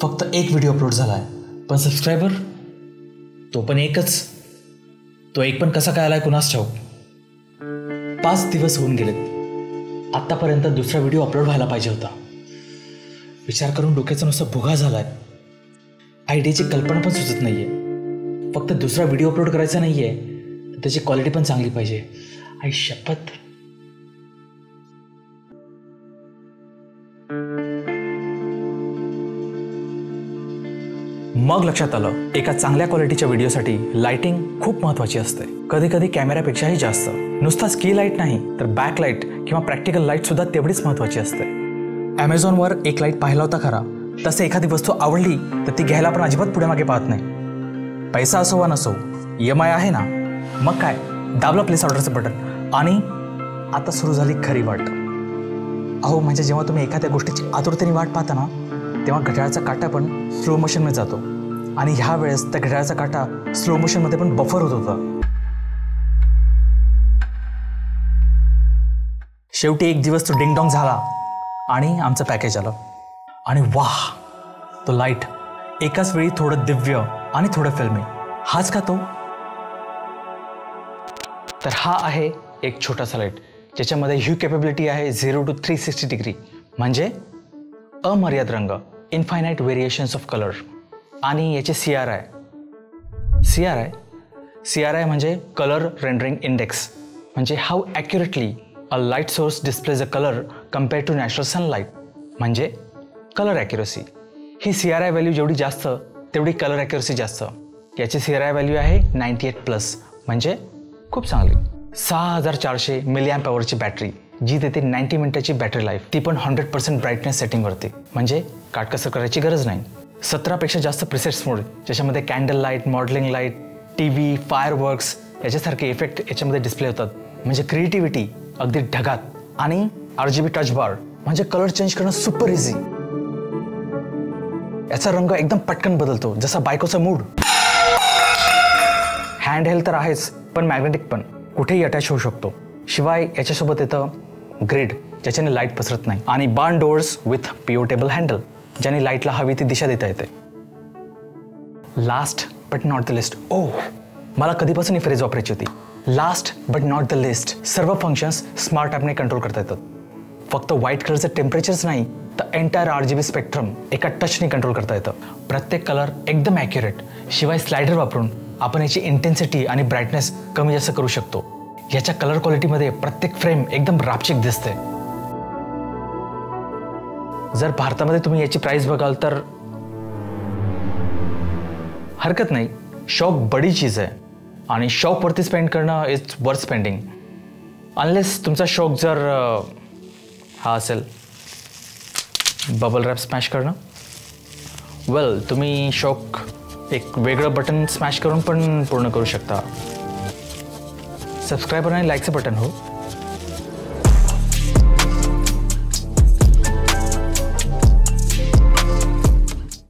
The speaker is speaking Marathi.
फक्त एक व्हिडिओ अपलोड झाला आहे, पण सबस्क्रायबर तो पण एकच. तो एक पण कसा काय आलाय कुणास ठाऊक. 5 दिवस होऊन गेलेत. आत्तापर्यंत दुसरा व्हिडिओ अपलोड व्हायला पाहिजे होता. विचार करून डोक्याचा नुसता भुगा झालाय. आयडियाची कल्पना पण सुचत नाहीये. फक्त दुसरा व्हिडिओ अपलोड करायचा नाहीये, तर त्याची क्वालिटी पण चांगली पाहिजे. आई शपथ. मग लक्षात आलं, एका चांगल्या क्वालिटीच्या व्हिडिओसाठी लाइटिंग खूप महत्त्वाची असते. कधी कधी कॅमेऱ्यापेक्षाही जास्त. नुसता स्की लाईट नाही तर बॅक लाईट किंवा प्रॅक्टिकल लाईट सुद्धा तेवढीच महत्त्वाची असते. ॲमेझॉनवर एक लाईट पाहिला होता खरा, तसे एखादी वस्तू आवडली तर ती घ्यायला पण अजिबात पुढे मागे पाहत नाही. पैसा असो वा नसो, EMI आहे ना, मग काय, दाबलं प्लेस ऑर्डरचं बटन आणि आता सुरू झाली खरी वाट. अहो म्हणजे जेव्हा तुम्ही एखाद्या गोष्टीची आतुरतेने वाट पाहता ना, तेव्हा घड्याळाचा काटा पण स्लो मोशनमध्ये जातो. आणि ह्या वेळेस त्या घड्याळाचा काटा स्लो मोशनमध्ये पण बफर होत होता. शेवटी एक दिवस तो डिंगडॉंग झाला आणि आमचं पॅकेज आलं. आणि वाह, तो लाईट एकाच वेळी थोडं दिव्य आणि थोडं फिल्मी. हाच का तो? तर हा आहे एक छोटासा लाईट, ज्याच्यामध्ये ह्यू कॅपेबिलिटी आहे 0 to 360 डिग्री, म्हणजे अमर्याद रंग, इन्फायनाईट व्हेरिएशन्स ऑफ कलर. आणि याचे CRI म्हणजे कलर रेंडरिंग इंडेक्स, म्हणजे how accurately a light source displays a colour compared to natural sunlight, म्हणजे कलर ॲक्युरसी. ही CRI व्हॅल्यू जेवढी जास्त तेवढी कलर ॲक्युरसी जास्त. याची CRI व्हॅल्यू आहे 98+, म्हणजे खूप चांगली. 6400 mAhची बॅटरी, जी देते 90 मिनिटाची बॅटरी लाईफ, ती पण 100% ब्राईटनेस सेटिंगवरती, म्हणजे काटकसर करायची गरज नाही. 17पेक्षा जास्त प्रिसेट्स मोड, ज्याच्यामध्ये candle light, modelling light, TV, fireworks याच्यासारखे इफेक्ट याच्यामध्ये डिस्प्ले होतात, म्हणजे क्रिएटिव्हिटी अगदी ढगात. आणि RGB टच बार, म्हणजे कलर चेंज करणं सुपर इझी. याचा रंग एकदम पटकन बदलतो, जसा बायकोचा मूड. हँड हेल्ड तर आहेच, पण मॅग्नेटिक पण कुठेही अटॅच होऊ शकतो. शिवाय याच्यासोबत येतं ग्रिड, ज्याच्याने लाईट पसरत नाही. आणि बार्न डोअर्स विथ पिओटेबल हँडल, ज्याने लाईटला हवी ती दिशा देता येते. Last but not the list. मला कधीपासून ही फ्रेज वापरायची होती. Last but not the list. सर्व फंक्शन्स स्मार्ट ॲपने कंट्रोल करता येतात. फक्त व्हाईट कलरचं टेम्परेचरच नाही, तर एंटायर RGB स्पेक्ट्रम एका टचने कंट्रोल करता येतं. प्रत्येक कलर एकदम ॲक्युरेट. शिवाय स्लायडर वापरून आपण याची इंटेन्सिटी आणि ब्राईटनेस कमी जास्त करू शकतो. याच्या कलर क्वालिटीमध्ये प्रत्येक फ्रेम एकदम रापचिक दिसते. जर भारतामध्ये तुम्ही याची प्राइस बघाल तर हरकत नाही. शौक बडी चीज आहे आणि शौकवरती स्पेंड करणं इज वर्थ स्पेंडिंग. अनलेस तुमचा शौक जर हा असेल बबल रॅप स्मॅश करणं, वेल तुम्ही शौक एक वेगळं बटन स्मॅश करून पण पूर्ण करू शकता. सबस्क्राईबर आणि लाईकचं बटन हो.